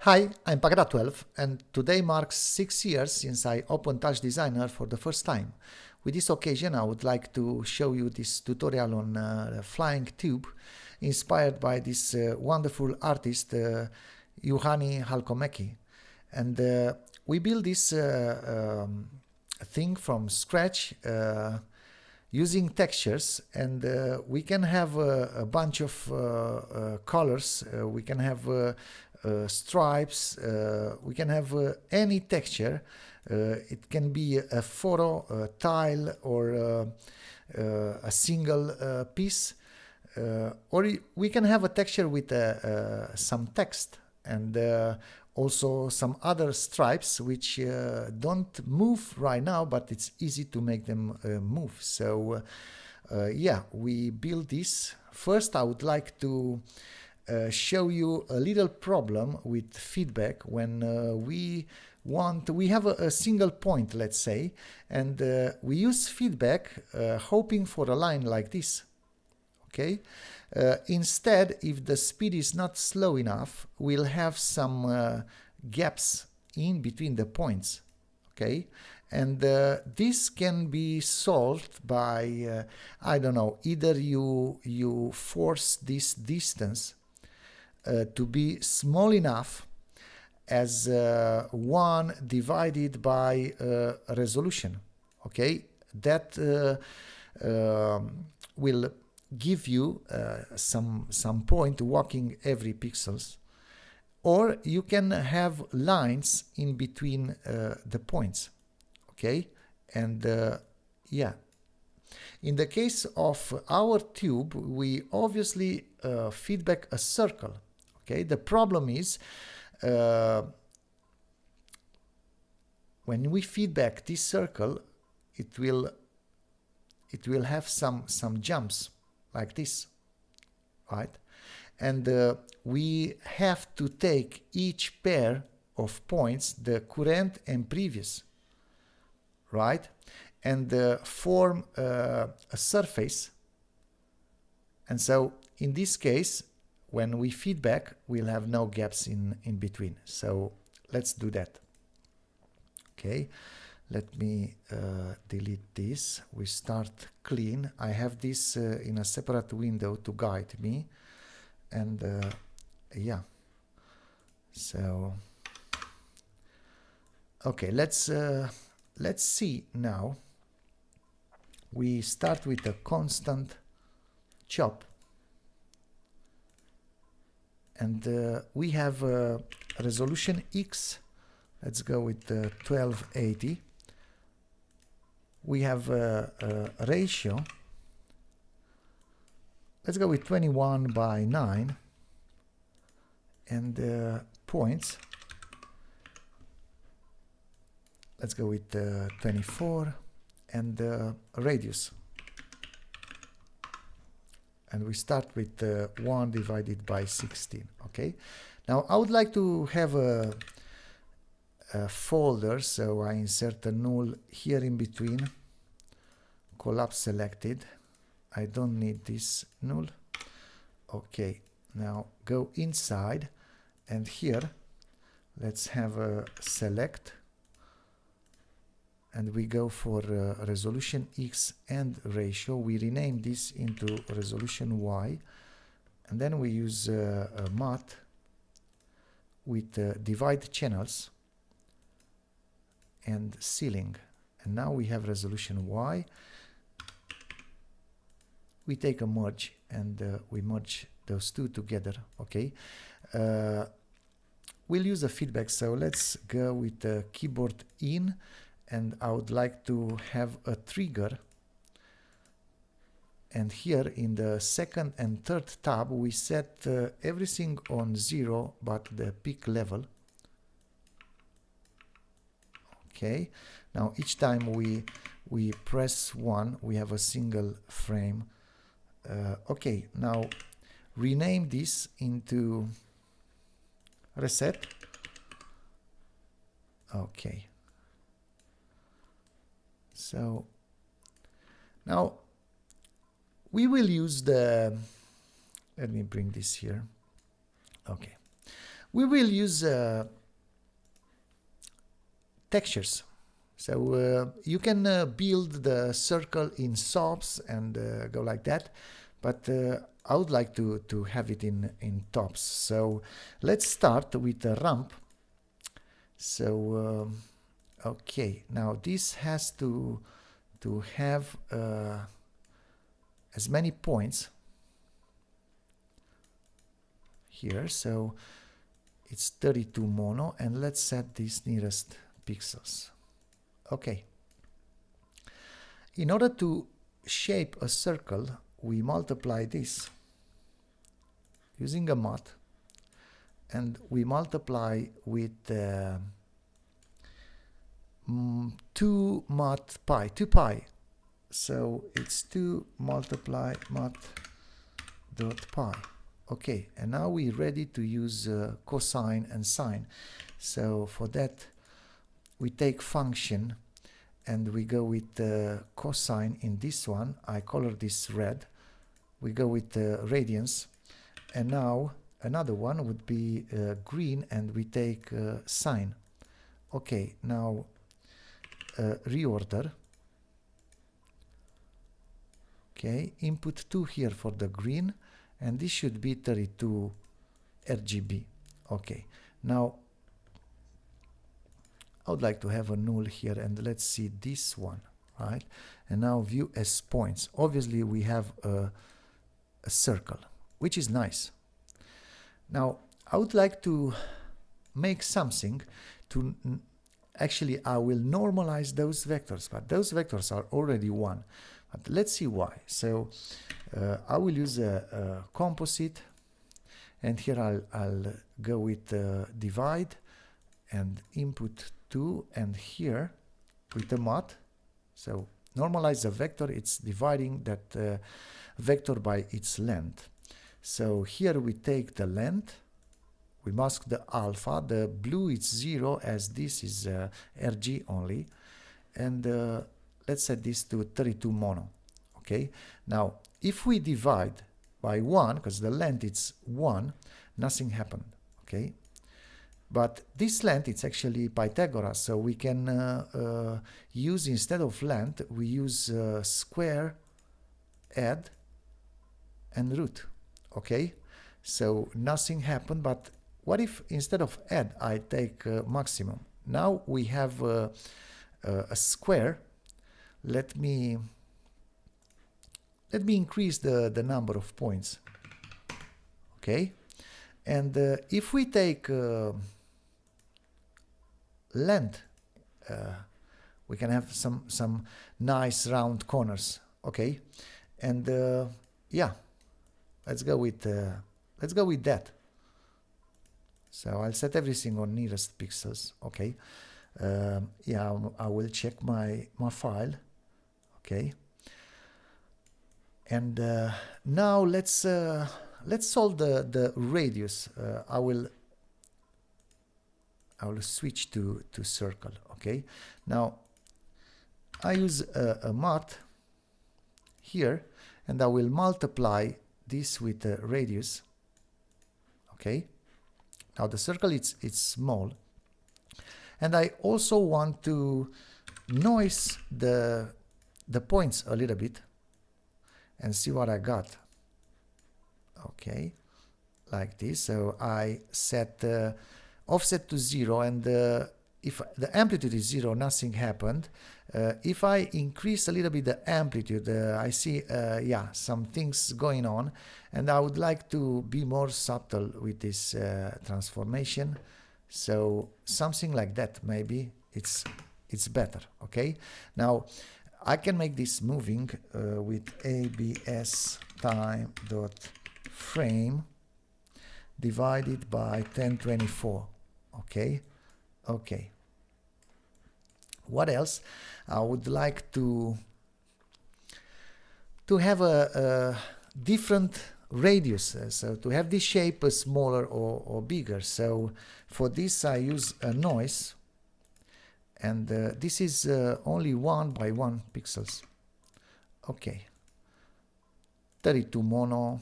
Hi, I'm Pagada12 and today marks 6 years since I opened TouchDesigner for the first time. With this occasion I would like to show you this tutorial on a flying tube inspired by this wonderful artist Juhani Halkomäki. And we built this thing from scratch using textures, and we can have a bunch of colors, we can have stripes, we can have any texture. It can be a photo, a tile, or a single piece, or we can have a texture with some text and also some other stripes which don't move right now, but it's easy to make them move. So yeah, we build this. First I would like to show you a little problem with feedback when we have a single point, let's say, and we use feedback hoping for a line like this. Okay. Instead, if the speed is not slow enough, we'll have some gaps in between the points. Okay, and this can be solved by I don't know, either you force this distance to be small enough as 1 divided by resolution. Okay, that will give you some point walking every pixels, or you can have lines in between the points. Okay, and yeah, in the case of our tube we obviously feedback a circle. Okay, the problem is when we feedback this circle, it will have some jumps like this, right? And we have to take each pair of points, the current and previous, right? And form a surface. And so in this case, when we feedback, we'll have no gaps in between. So let's do that. Okay. Let me delete this. We start clean. I have this in a separate window to guide me. And yeah. So, okay, let's see now. We start with a constant chop. And we have resolution X. Let's go with 1280. We have a ratio. Let's go with 21 by 9. And points. Let's go with 24. And radius. And we start with 1 divided by 16. Okay. Now I would like to have a folder, so I insert a null here in between, collapse selected. I don't need this null. Okay, now go inside, and here let's have a select, and we go for resolution X and ratio. We rename this into resolution Y, and then we use a math with divide channels and ceiling, and now we have resolution Y. We take a merge, and we merge those two together. Okay, we'll use a feedback, so let's go with the keyboard in, and I would like to have a trigger, and here in the second and third tab we set everything on 0 but the peak level. Okay, now each time we press 1, we have a single frame. Okay, now rename this into reset. Okay, so now we will use the, let me bring this here. Okay, We will use textures. So you can build the circle in sops and go like that, but I would like to have it in tops. So let's start with a ramp. So okay, now this has to have as many points here. So it's 32 mono, and let's set these nearest pixels. Okay. In order to shape a circle, we multiply this using a mod, and we multiply with 2 pi. So it's 2 multiply mod dot pi. Okay, and now we're ready to use cosine and sine. So for that, we take function and we go with cosine in this one. I color this red. We go with radians, and now another one would be green, and we take sine. Okay, now reorder. Okay, input 2 here for the green, and this should be 32 RGB. Okay, now I would like to have a null here, and let's see this one, right? And now view as points. Obviously we have a circle, which is nice. Now I would like to make something to actually I will normalize those vectors, but those vectors are already 1. But let's see why. So I will use a composite, and here I'll go with divide and input 2, and here with the mod. So normalize the vector, it's dividing that vector by its length. So here we take the length, we mask the alpha, the blue is 0 as this is RG only, and let's set this to 32 mono. Okay, now if we divide by 1, because the length is 1, nothing happened. Okay, but this length, it's actually Pythagoras, so we can use, instead of length, we use square, add, and root. Okay, so nothing happened, but what if instead of add I take maximum? Now we have a square. Let me increase the number of points. Okay, and if we take length, we can have some nice round corners. Okay, and yeah, let's go with that. So I'll set everything on nearest pixels. Okay, yeah, I will check my file. Okay, and now let's solve the radius. I will switch to circle. Okay, now I use a mod here, and I will multiply this with the radius. Okay, now the circle it's small, and I also want to noise the points a little bit and see what I got. Okay, like this. So I set offset to 0, and if the amplitude is 0, nothing happened. If I increase a little bit the amplitude, I see yeah, some things going on, and I would like to be more subtle with this transformation. So something like that, maybe it's better. Okay, now I can make this moving with abs time dot frame divided by 1024. Okay, okay. What else? I would like to have a different radius, so to have this shape smaller or bigger. So for this I use a noise, and this is only 1 by 1 pixels. Okay, 32 mono,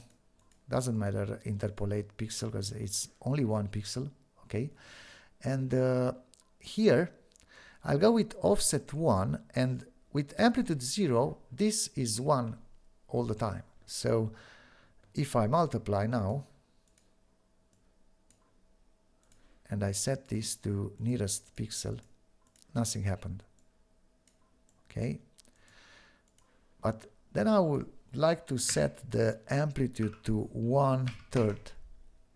doesn't matter interpolate pixel because it's only one pixel. Okay, and here I'll go with offset 1, and with amplitude 0 this is 1 all the time. So if I multiply now and I set this to nearest pixel, nothing happened. Okay, but then I would like to set the amplitude to 1/3,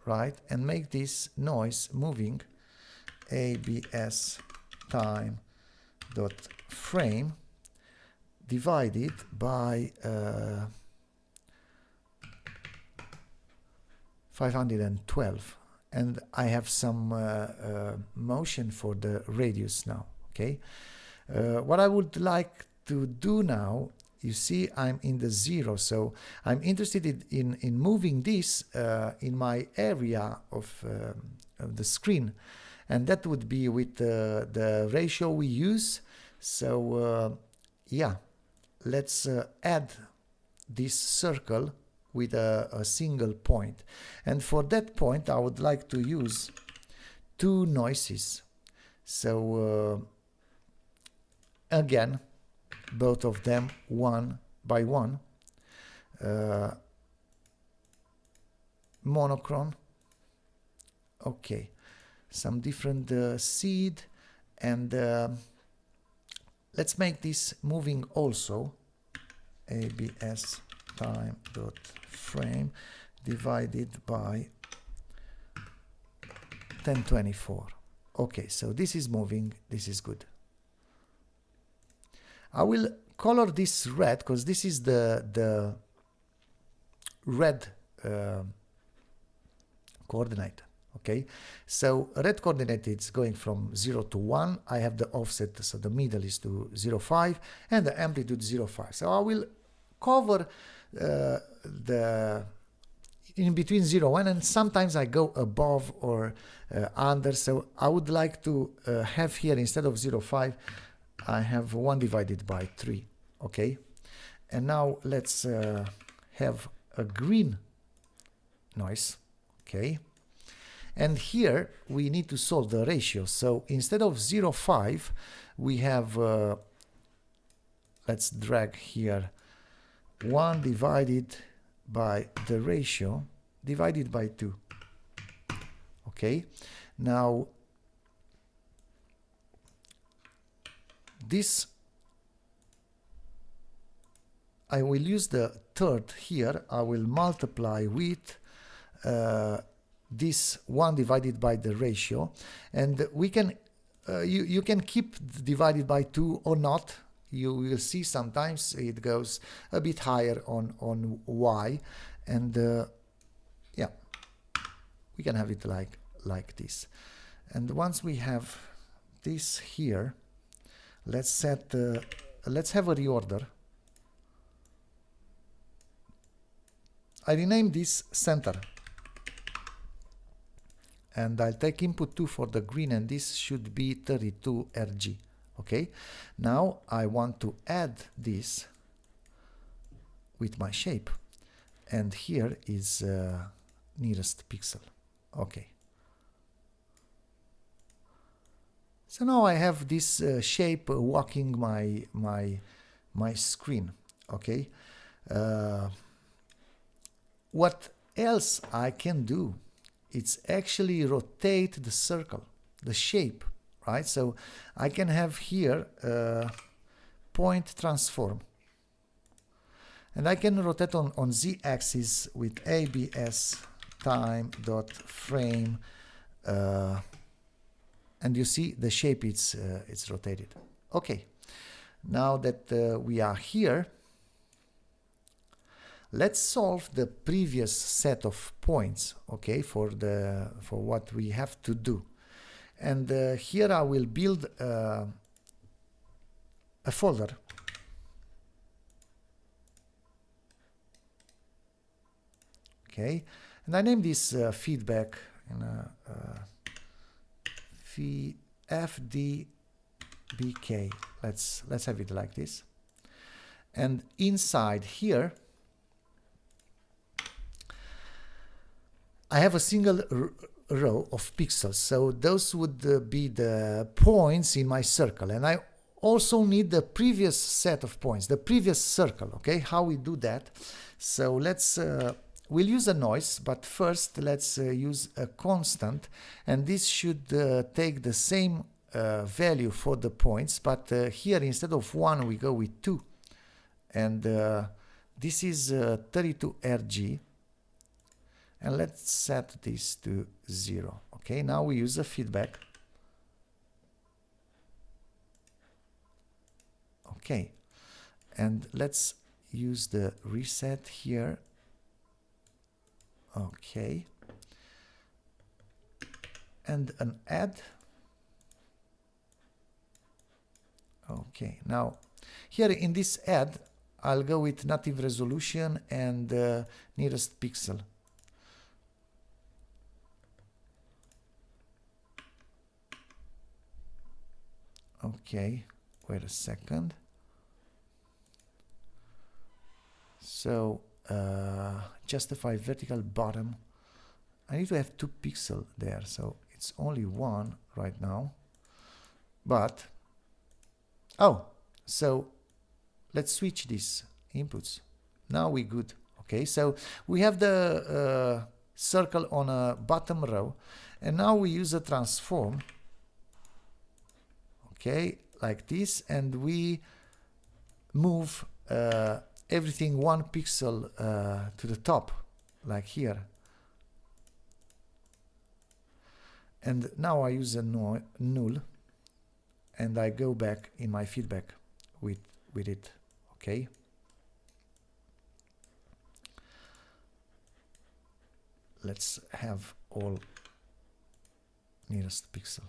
right, and make this noise moving ABS time dot frame divided by 512, and I have some motion for the radius now. Okay, what I would like to do now, you see I'm in the 0, so I'm interested in moving this in my area of the screen, and that would be with the ratio we use. So yeah, let's add this circle with a single point, and for that point I would like to use 2 noises. So again, both of them 1 by 1, monochrome. Okay, some different seed, and let's make this moving also. ABS time dot frame divided by 1024. Okay, so this is moving, this is good. I will color this red because this is the red coordinate. Okay, so red coordinate is going from 0 to 1. I have the offset, so the middle is to 0.5 and the amplitude 0.5. So I will cover the in between 0 and 1, and sometimes I go above or under. So I would like to have here, instead of 0.5, I have 1 divided by 3. Okay, and now let's have a green noise. Okay, and here we need to solve the ratio. So instead of 0.5 we have let's drag here 1 divided by the ratio divided by 2. Okay, now this I will use the third here. I will multiply with this 1 divided by the ratio, and we can you can keep divided by 2 or not. You will see sometimes it goes a bit higher on y, and yeah, we can have it like this. And once we have this here, let's set let's have a reorder. I rename this center, and I'll take input 2 for the green, and this should be 32 RG. Okay, now I want to add this with my shape, and here is nearest pixel. Okay, so now I have this shape walking my screen. Okay, what else I can do? It's actually rotate the circle, the shape, right? So I can have here point transform, and I can rotate on z-axis with ABS time dot frame, and you see the shape it's rotated. Okay, now that we are here, let's solve the previous set of points. Okay, for what we have to do. And here I will build a folder. Okay, and I name this feedback in FDBK. Let's have it like this. And inside here I have a single row of pixels, so those would be the points in my circle, and I also need the previous set of points, the previous circle. Okay, how we do that? So we'll use a noise, but first let's use a constant, and this should take the same value for the points, but here instead of 1 we go with 2, and this is 32 RG, and let's set this to 0. Okay, now we use a feedback. Okay, and let's use the reset here. Okay, and an add. Okay, now here in this add I'll go with native resolution and nearest pixel. Okay, wait a second. So justify vertical bottom. I need to have 2 pixels there, so it's only 1 right now. But oh, so let's switch these inputs. Now we're good. Okay, so we have the circle on a bottom row, and now we use a transform. Okay, like this, and we move everything 1 pixel to the top, like here. And now I use a null, and I go back in my feedback with it. Okay. Let's have all nearest pixel.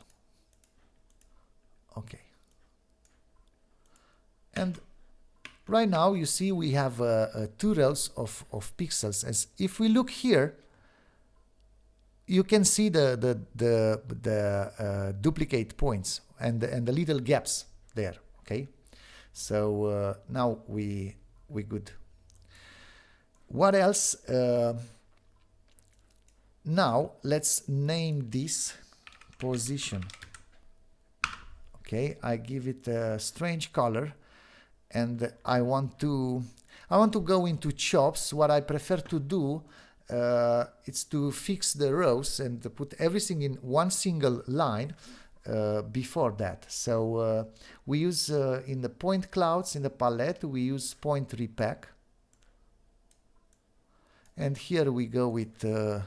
Okay. And right now you see we have 2 rows of pixels. As if we look here, you can see the duplicate points and the little gaps there. Okay, so now we good. What else? Now let's name this position. Okay, I give it a strange color, and I want to go into chops. What I prefer to do it's to fix the rows and to put everything in one single line before that. So we use in the point clouds, in the palette, we use point repack, and here we go with 2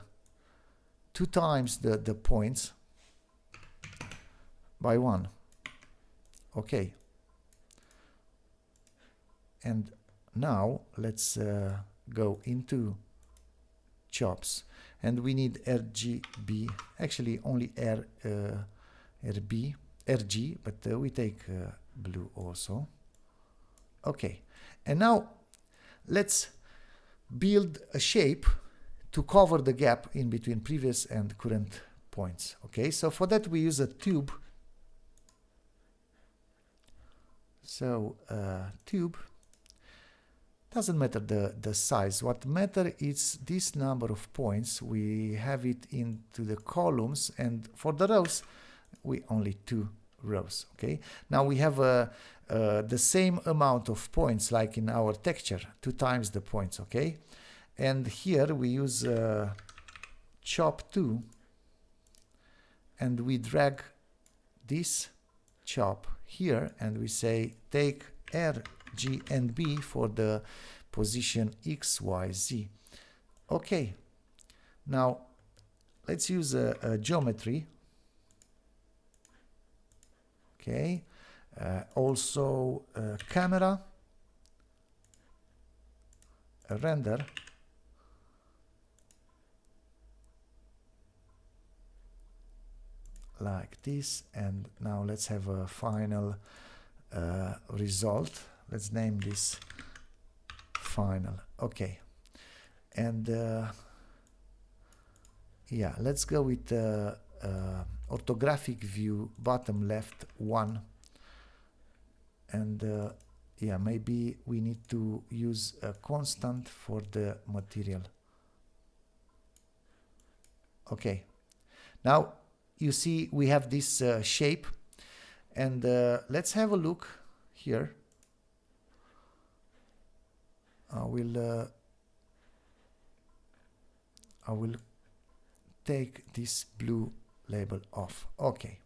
times the points by 1. Okay, and now let's go into chops, and we need RGB, actually only RG, but we take blue also. Okay, and now let's build a shape to cover the gap in between previous and current points. Okay, so for that we use a tube. So tube, doesn't matter the size. What matter is this number of points. We have it into the columns, and for the rows we only 2 rows. Okay, now we have the same amount of points like in our texture, 2 times the points. Okay, and here we use chop 2, and we drag this chop here, and we say take R, G and B for the position X, Y, Z. Okay, now let's use a geometry. Okay, also camera, a render, like this, and now let's have a final result. Let's name this final. Okay, and yeah, let's go with orthographic view, bottom left 1, and yeah, maybe we need to use a constant for the material. Okay. Now you see we have this shape, and let's have a look here. I will take this blue label off. Okay.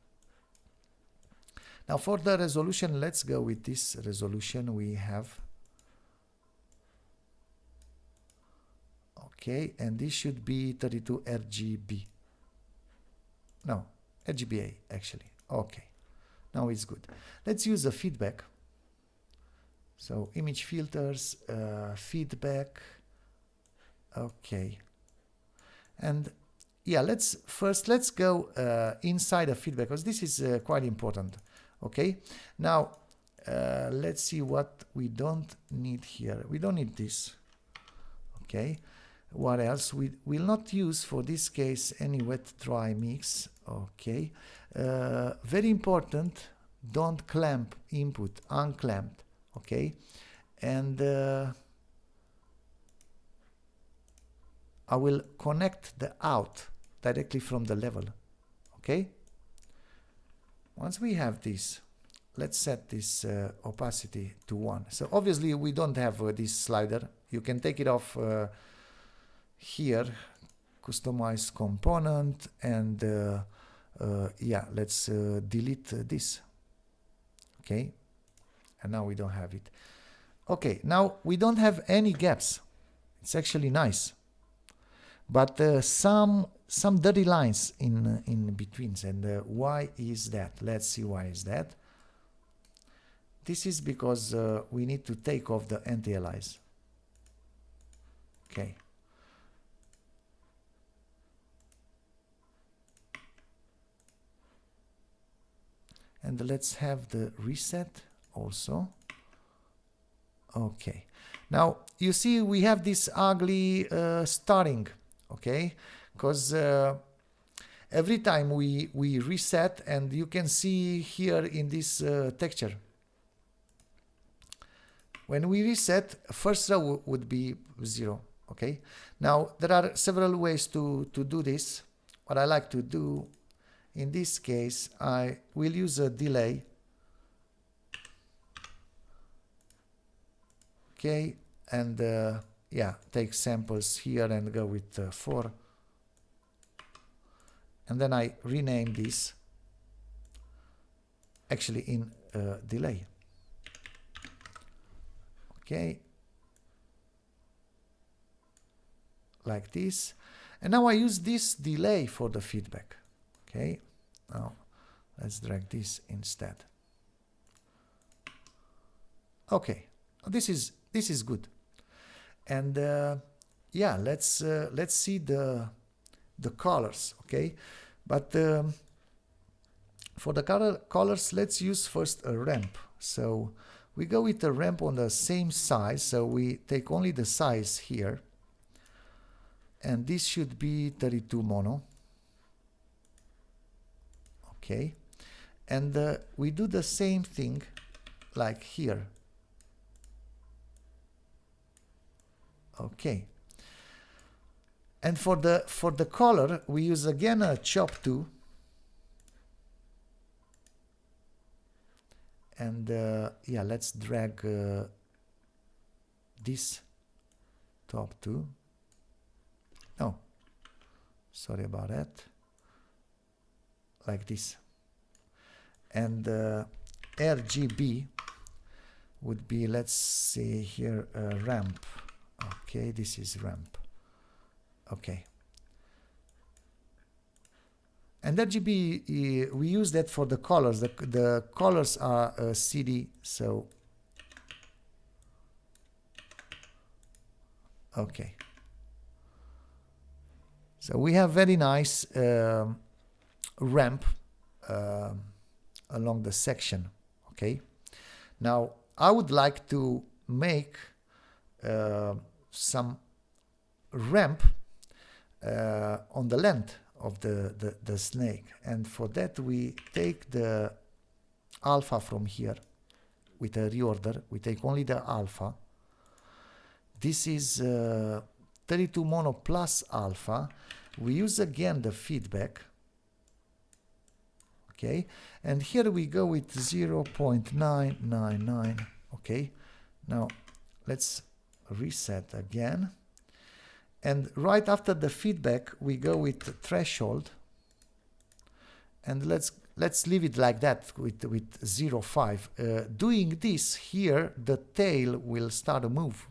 Now for the resolution, let's go with this resolution we have. Okay, and this should be 32 RGB. No, RGBA actually. Okay, now it's good. Let's use a feedback. So image filters, feedback. Okay. And yeah, let's go inside a feedback, because this is quite important. Okay. Now let's see what we don't need here. We don't need this. Okay. What else? We will not use for this case any wet dry mix. Okay. Very important. Don't clamp input, unclamped. Okay. And I will connect the out directly from the level. Okay. Once we have this, let's set this opacity to 1. So obviously we don't have this slider. You can take it off here, customize component, and yeah, let's delete this. Okay. And now we don't have it. Okay, now we don't have any gaps. It's actually nice. But some dirty lines in betweens, and why is that? Let's see why is that. This is because we need to take off the anti-alias. Okay. And let's have the reset also. Okay. Now you see we have this ugly starting. Okay, because every time we reset, and you can see here in this texture, when we reset, first row would be 0. Okay, now there are several ways to do this. What I like to do in this case, I will use a delay. Okay, and yeah, take samples here and go with 4. And then I rename this actually in delay. Okay. Like this. And now I use this delay for the feedback. Okay. Now let's drag this instead. Okay. This is good. And yeah, let's see the colors. Okay, but for the colors, let's use first a ramp. So we go with a ramp on the same size. So we take only the size here, and this should be 32 mono. Okay, and we do the same thing like here. Okay, and for the color we use again a chop 2, and yeah, let's drag this top 2. No, sorry about that. Like this, and RGB would be, let's say here, ramp. Okay, this is ramp. Okay. And RGB, we use that for the colors. The colors are CD, so okay. So we have very nice ramp along the section. Okay. Now I would like to make some ramp on the length of the snake, and for that we take the alpha from here with a reorder. We take only the alpha. This is 32 mono plus alpha. We use again the feedback. Okay, and here we go with 0.999. Okay, now let's reset again. And right after the feedback, we go with the threshold. And let's leave it like that with 0.5. Doing this here, the tail will start to move.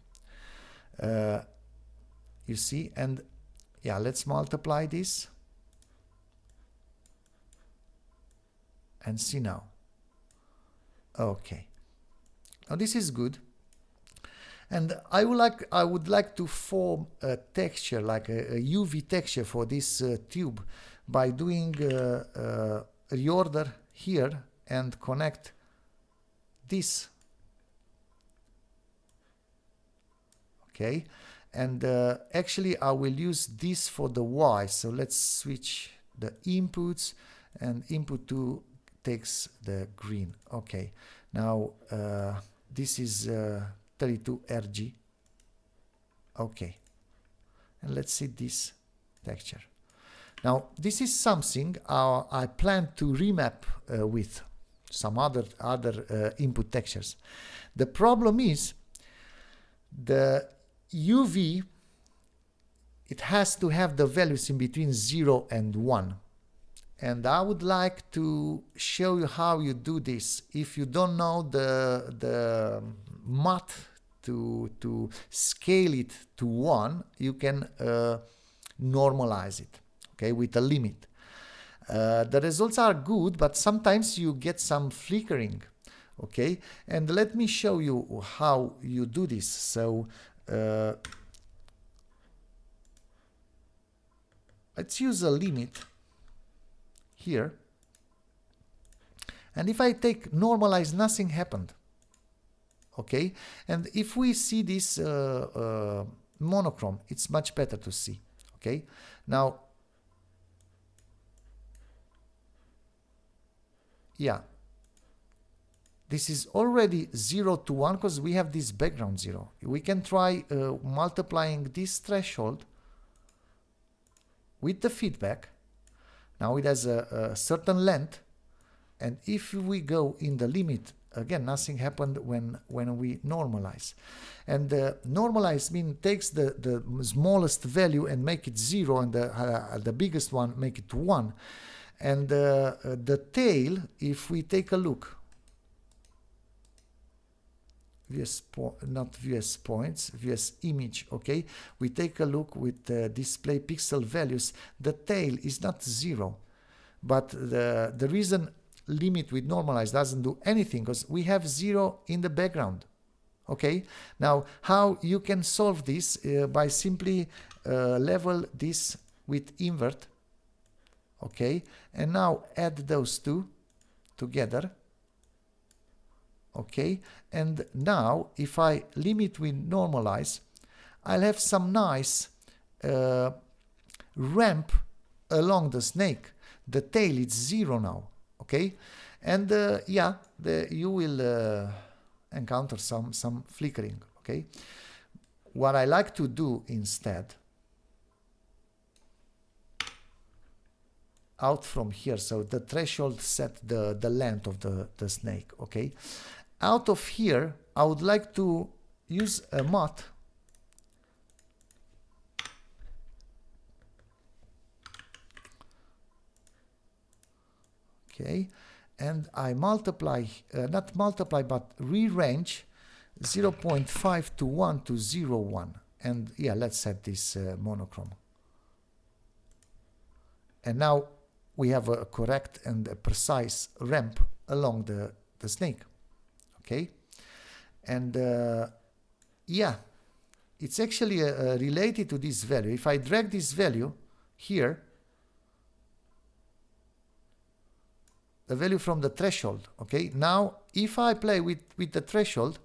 You see, and yeah, let's multiply this. And see now. Okay. Now this is good. And I would like to form a texture, like a UV texture for this tube by doing reorder here and connect this. Okay. And actually I will use this for the Y. So let's switch the inputs, and input 2 takes the green. Okay, now this is 32 RG. Okay, and let's see this texture. Now this is something I plan to remap with some other input textures. The problem is the UV, it has to have the values in between 0 and 1. And I would like to show you how you do this. If you don't know the math to scale it to 1, you can normalize it, okay, with a limit. The results are good, but sometimes you get some flickering, okay? And let me show you how you do this. So let's use a limit here, and if I take normalize, nothing happened. Okay, and if we see this monochrome, it's much better to see. Okay, now yeah, this is already 0 to 1 because we have this background 0. We can try multiplying this threshold with the feedback. Now it has a certain length, and if we go in the limit, again, nothing happened when we normalize. And normalize means takes the smallest value and make it 0, and the biggest one make it 1. And the tail, if we take a look, not VS points, VS image, okay? We take a look with display pixel values. The tail is not 0, but the reason limit with normalize doesn't do anything because we have 0 in the background. Okay, now how you can solve this by simply level this with invert. Okay, and now add those two together. Okay, and now if I limit with normalize, I'll have some nice ramp along the snake. The tail is 0 now. Okay, and yeah, you will encounter some flickering. Okay, what I like to do instead, out from here, so the threshold set the length of the snake. Okay, out of here I would like to use a math. Okay, and I multiply, not multiply, but rearrange 0.5 to 1 to 0, 1. And yeah, let's set this monochrome. And now we have a correct and a precise ramp along the snake. Okay, and yeah, it's actually related to this value. If I drag this value here, the value from the threshold, okay? Now, if I play with the threshold,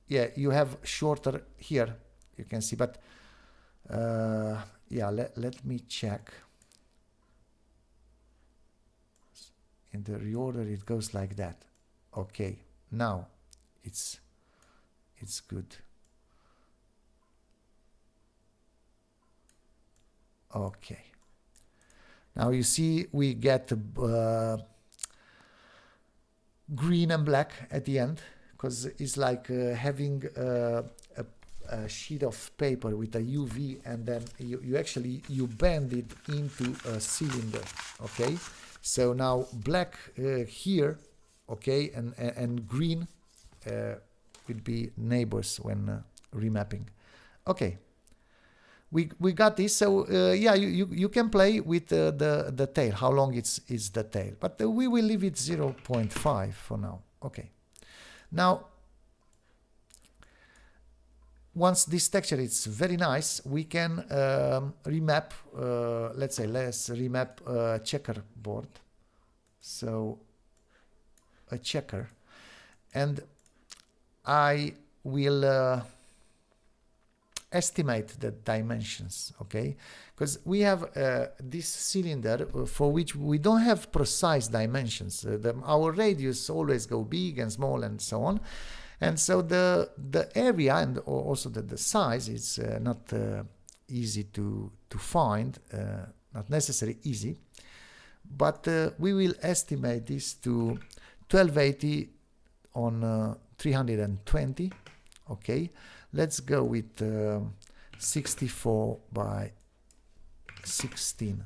yeah, you have shorter here, you can see, but yeah, let me check. In the reorder, it goes like that. Okay, now it's it's good. Okay. Now you see we get green and black at the end, because it's like having a sheet of paper with a UV, and then you actually bend it into a cylinder. Okay, so now black here, okay, and green will be neighbors when remapping. Okay, we got this. So yeah, you can play with the tail, how long is the tail, but we will leave it 0.5 for now. Okay, now once this texture is very nice, we can remap, let's remap a checkerboard. So a checker, and I will estimate the dimensions, okay? Because we have this cylinder for which we don't have precise dimensions. Our radius always go big and small and so on. And so the area and also the size is not easy to find, not necessarily easy, but we will estimate this to 1280 on 320. Okay, let's go with 64 by 16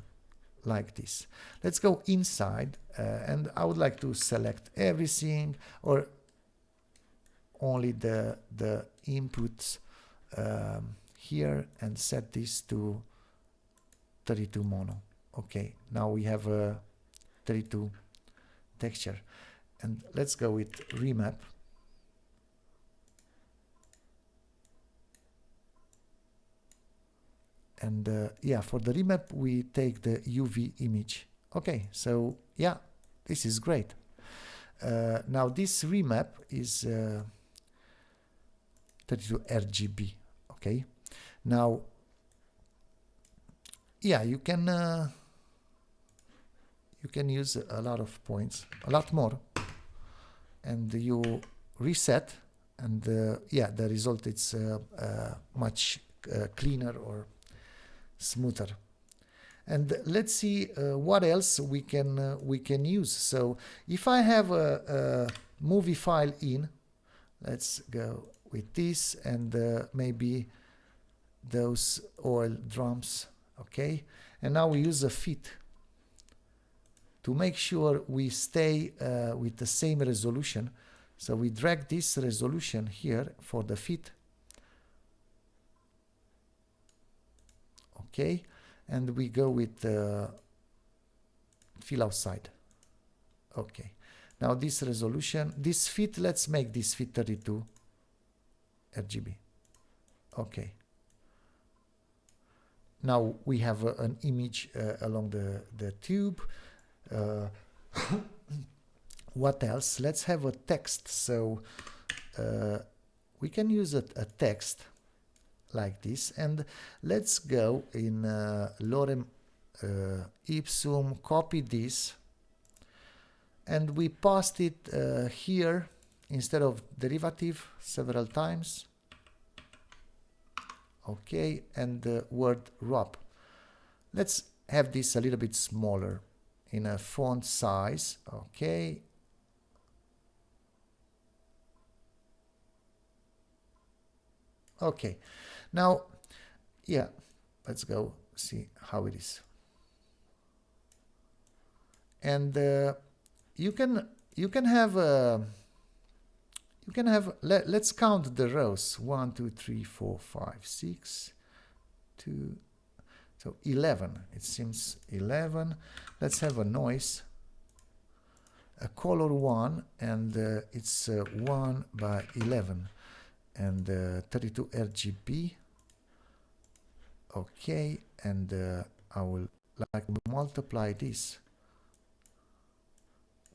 like this. Let's go inside, and I would like to select everything, or only the inputs here, and set this to 32 mono. Okay, now we have a 32 texture, and let's go with remap. And yeah, for the remap we take the UV image. Okay, so yeah, this is great. Now this remap is 32 RGB. Okay, now yeah, you can use a lot of points, a lot more, and you reset, and yeah, the result is much cleaner or smoother. And let's see what else we can use. So if I have a movie file in, let's go with this, and maybe those oil drums. Okay, and now we use a fit to make sure we stay with the same resolution. So we drag this resolution here for the fit. Okay, and we go with fill outside. Okay, now this resolution, this fit, let's make this fit 32 RGB. Okay, now we have an image along the tube. What else? Let's have a text. So we can use a text like this, and let's go in lorem ipsum, copy this, and we paste it here instead of derivative several times. Okay, and the word wrap. Let's have this a little bit smaller in a font size. Okay, okay, now yeah, let's go see how it is. And you can have let's count the rows. 1 2 3 4 5 6 2, so 11. It seems 11. Let's have a noise, a color 1, and it's 1 by 11, and 32 RGB. Okay, and I will like to multiply this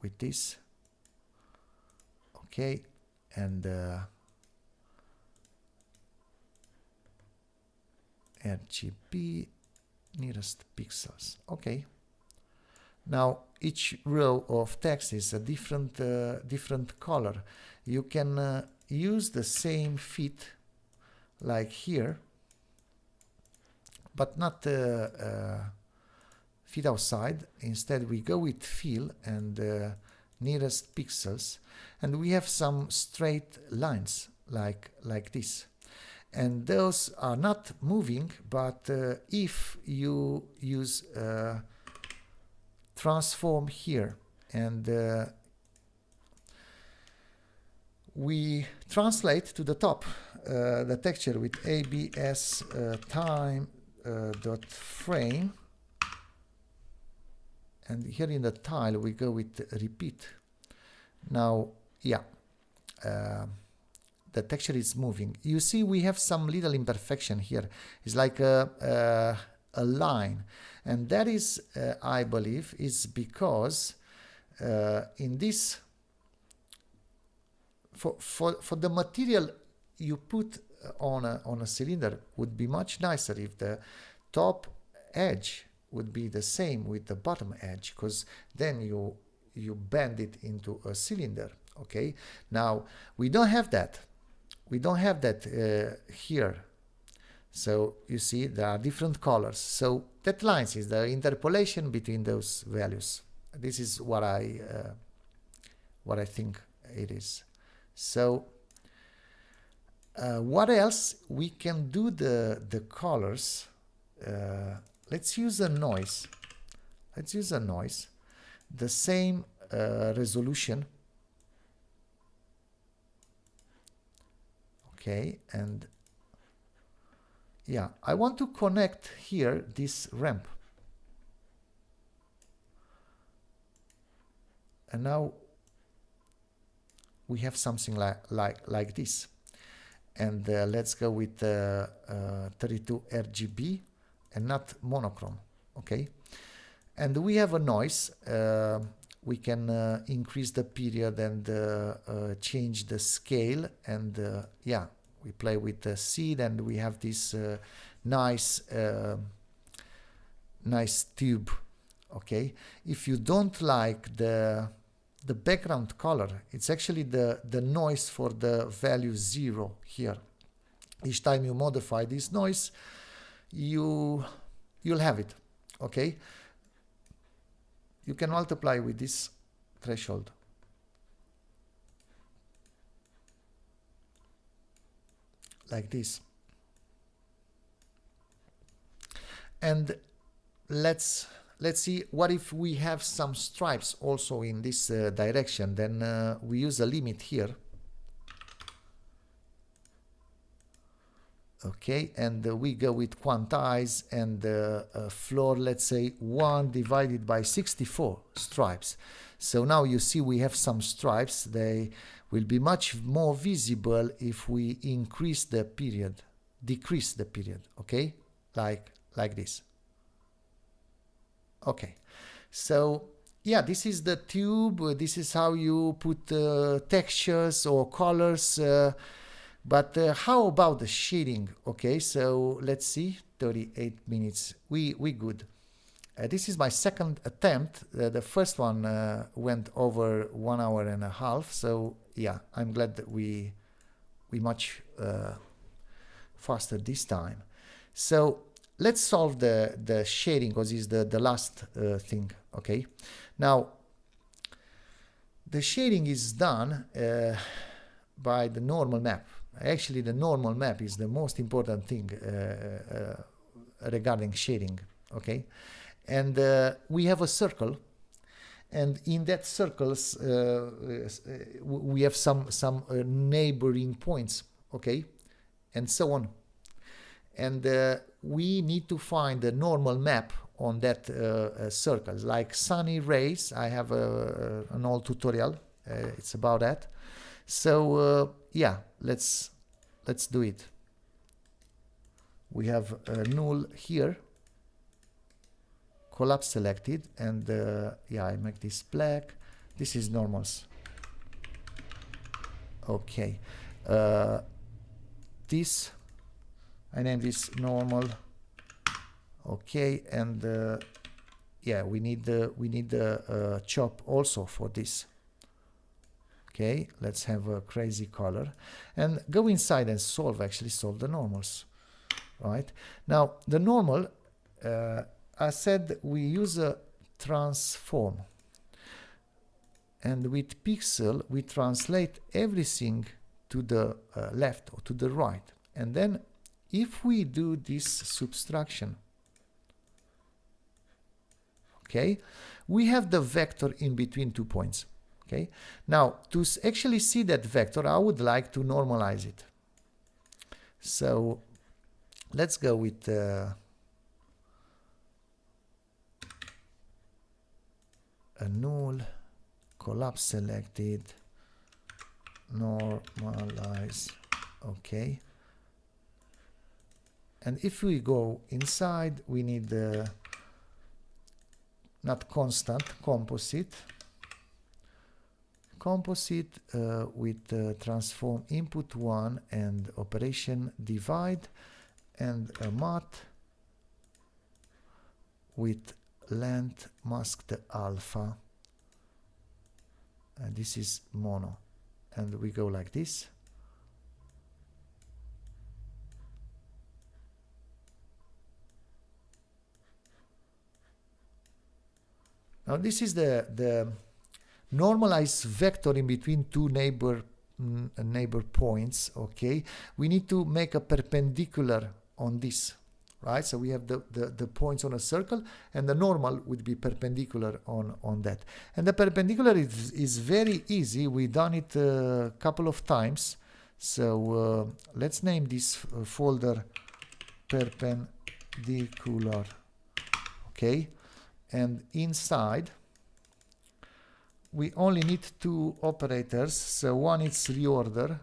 with this. Okay, and RGB nearest pixels. Okay, now each row of text is a different color. You can use the same fit like here, but not fit outside. Instead we go with fill and nearest pixels, and we have some straight lines like this, and those are not moving, but if you use transform here and we translate to the top the texture with abs time dot frame, and here in the tile we go with repeat. Now, yeah, the texture is moving. You see we have some little imperfection here. It's like a line, and that is I believe is because in this for the material you put on a cylinder would be much nicer if the top edge would be the same with the bottom edge, because then you bend it into a cylinder. Okay, now we don't have that. We don't have that here. So you see there are different colors. So that lines is the interpolation between those values. This is what I think it is. So what else we can do the colors? Let's use a noise. Let's use a noise. The same resolution. Okay, and yeah, I want to connect here this ramp. And now we have something like this. And let's go with 32 RGB and not monochrome. Okay, and we have a noise. We can increase the period and change the scale, and yeah, we play with the seed, and we have this nice tube. Okay, if you don't like the background color, it's actually the noise for the value 0 here. Each time you modify this noise, you'll have it. Okay, you can multiply with this threshold. Like this. And let's see what if we have some stripes also in this direction. Then we use a limit here. Okay, and we go with quantize and floor, let's say 1 divided by 64 stripes. So now you see we have some stripes. They will be much more visible if we increase the period, decrease the period. Okay, like this. Okay, so yeah, this is the tube. This is how you put textures or colors. But how about the shading? Okay, so let's see, 38 minutes. We good. This is my second attempt. The first one went over 1 hour and a half. So yeah, I'm glad that we much faster this time. So let's solve the shading, because it's the last thing. Okay, now the shading is done by the normal map. Actually, the normal map is the most important thing regarding shading. Okay, and we have a circle, and in that circles we have some neighboring points. Okay, and so on. And we need to find the normal map on that circle, like sunny rays. I have an old tutorial. It's about that. So yeah, let's do it. We have null here, collapse selected, and yeah, I make this black. This is normals. Okay, this I name this normal. Okay, and yeah, we need the chop also for this. Okay, let's have a crazy color and go inside and actually solve the normals. Right, now the normal, I said we use a transform, and with pixel we translate everything to the left or to the right, and then if we do this subtraction, okay, we have the vector in between 2 points. Okay, now to actually see that vector, I would like to normalize it. So let's go with a null, collapse selected, normalize. Okay, and if we go inside, we need not constant, composite with transform input 1 and operation divide, and a math with length masked alpha, and this is mono, and we go like this. Now this is the normalized vector in between two neighbor points. Okay, we need to make a perpendicular on this, right? So we have the points on a circle, and the normal would be perpendicular on that. And the perpendicular is very easy. We've done it a couple of times. So let's name this folder perpendicular. Okay, and inside we only need two operators. So one is reorder,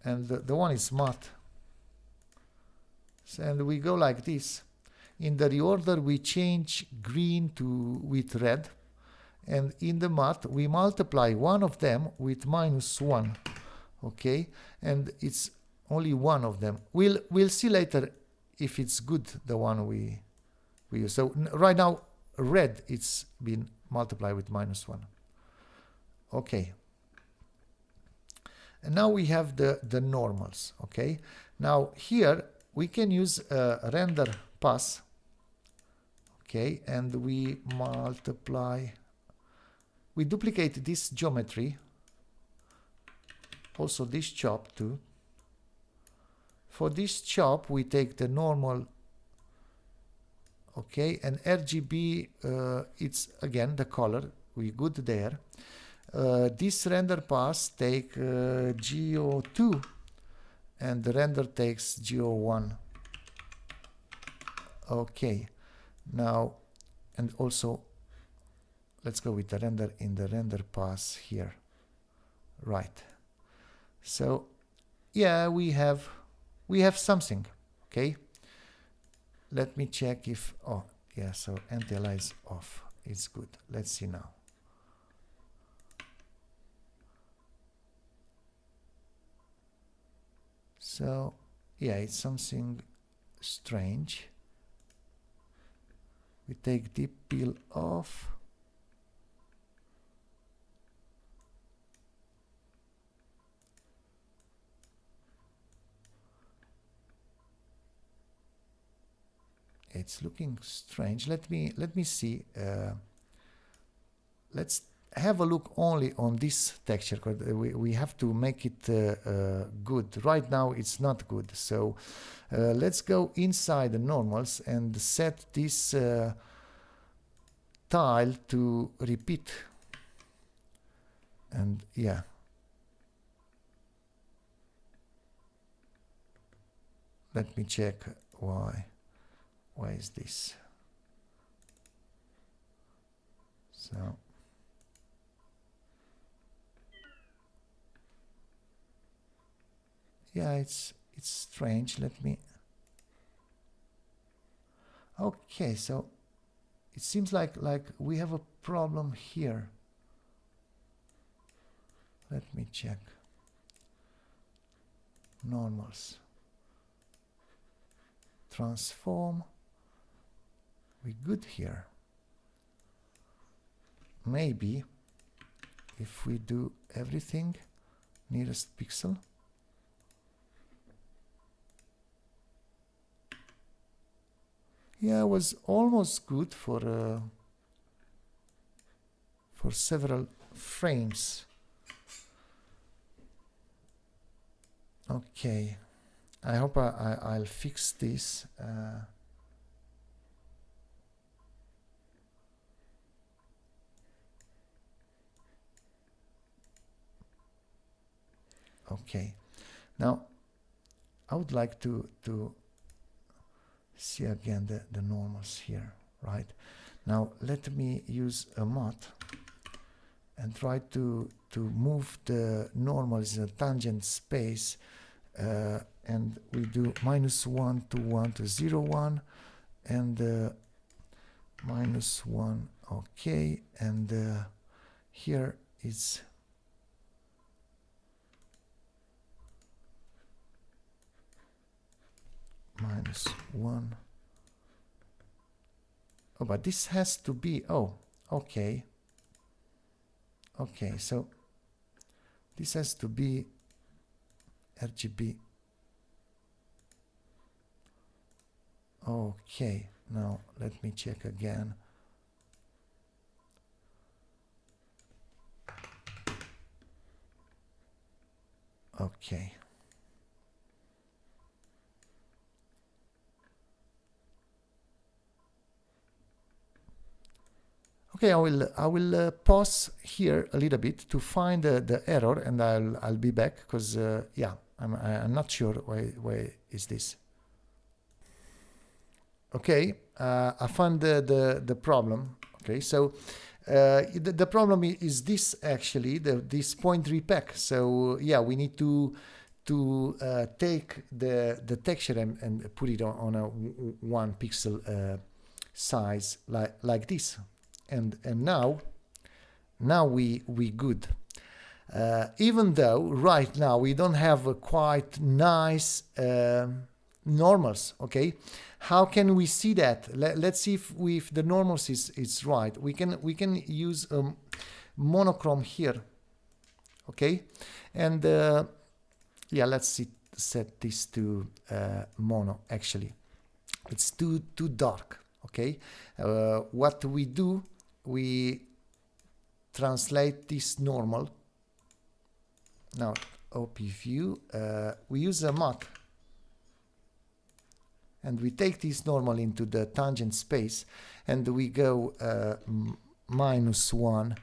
and the one is math. So, and we go like this. In the reorder we change green with red, and in the math we multiply one of them with -1. Okay, and it's only one of them. We'll see later if it's good, the one we use. So right now red, it's been multiplied with -1. Okay, and now we have the normals. Okay, now here we can use a render pass. Okay, and we duplicate this geometry, also this chop too. For this chop we take the normal. Okay, and RGB, it's again the color, we good there. This render pass take GO2, and the render takes GO1. Okay, now, and also let's go with the render in the render pass here. Right, so yeah, we have something. Okay, let me check if, oh yeah, so anti-alias is off, it's good. Let's see now. So yeah, it's something strange. We take deep peel off. It's looking strange. Let me see. Let's have a look only on this texture, because we have to make it good. Right now it's not good. So let's go inside the normals and set this tile to repeat. And yeah, let me check why is this. So yeah, it's strange. Let me, okay, so it seems like we have a problem here. Let me check normals, transform, we good here. Maybe if we do everything, nearest pixel. Yeah, it was almost good for several frames. Okay, I hope I'll fix this. Okay, now I would like to see again the normals here, right? Now let me use a mod and try to move the normals in a tangent space, and we do -1 to 1 to 0 1, and -1. Okay, and here it's -1. Oh, but this has to be, oh, okay. Okay, so this has to be RGB. Okay, now let me check again. Okay. Okay, I will pause here a little bit to find the error, and I'll be back, because yeah, I'm not sure why is this. Okay, I found the problem. Okay, so the problem is this, actually, this point repack. So yeah, we need to take the texture and put it on a 1 pixel size like this. And now we good, even though right now we don't have a quite nice normals. Okay, how can we see that? Let's see if the normals is right. We can use monochrome here. Okay, and yeah, let's set this to mono. Actually, it's too dark. Okay, what we do, we translate this normal. Now OP view, we use a mod, and we take this normal into the tangent space, and we go -1,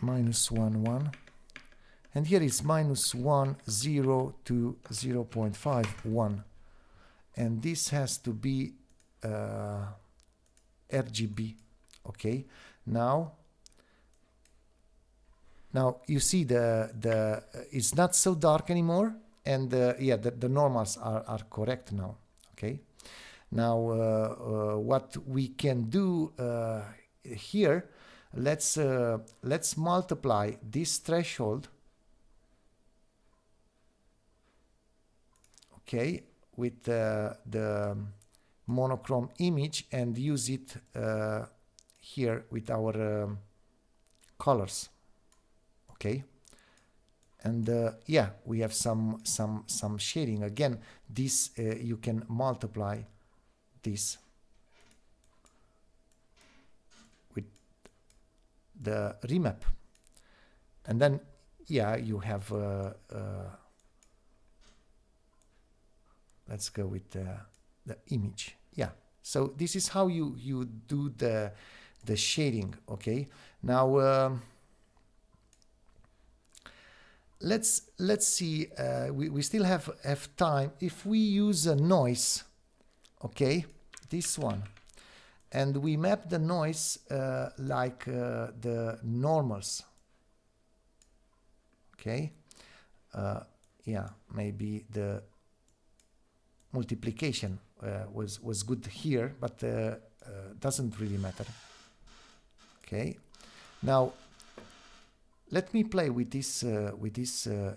-1, and here is -1 0 to 0.51, and this has to be RGB. Okay, now you see the it's not so dark anymore, and yeah, the normals are correct now. Okay, now what we can do here, let's multiply this threshold, okay, with the monochrome image, and use it here with our colors. Okay, and yeah, we have some shading. Again, this you can multiply this with the remap, and then yeah, you have let's go with the image. Yeah, so this is how you do the shading. Okay, now let's see, we still have time. If we use a noise, okay, this one, and we map the noise like the normals. Okay, yeah, maybe the multiplication was good here, but doesn't really matter. Okay, now let me play with this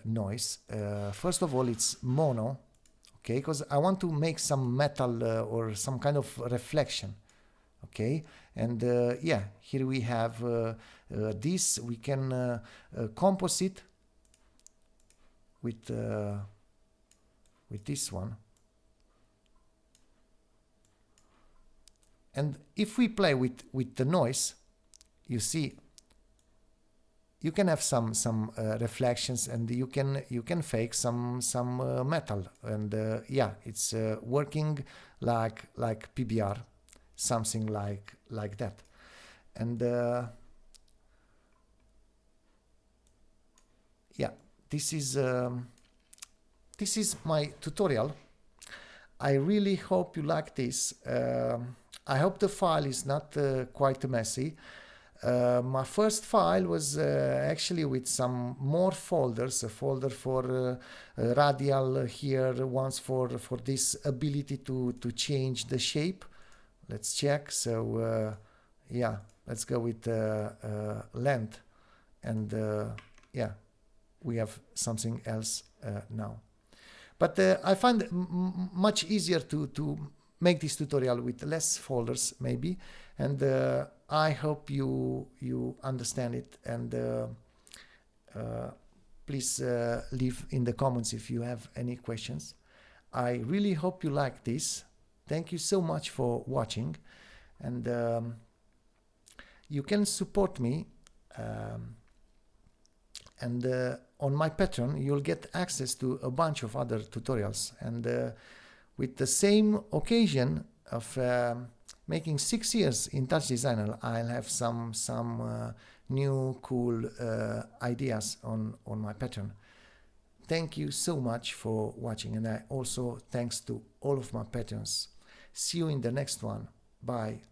noise. First of all, it's mono, okay, because I want to make some metal or some kind of reflection. Okay, and yeah, here we have this. We can composite with this one. And if we play with the noise, you see you can have some reflections, and you can fake some metal, and yeah, it's working like PBR, something like that. And yeah, this is my tutorial. I really hope you like this. I hope the file is not quite messy. My first file was actually with some more folders, a folder for radial here, once for this ability to change the shape. Let's check. So yeah, let's go with length, and yeah, we have something else now. But I find it much easier to make this tutorial with less folders, maybe, and I hope you understand it. And please leave in the comments if you have any questions. I really hope you like this. Thank you so much for watching, and you can support me. And on my Patreon, you'll get access to a bunch of other tutorials. And with the same occasion of making 6 years in TouchDesigner, I'll have some new cool ideas on my Patreon. Thank you so much for watching, and I also thanks to all of my patrons. See you in the next one. Bye.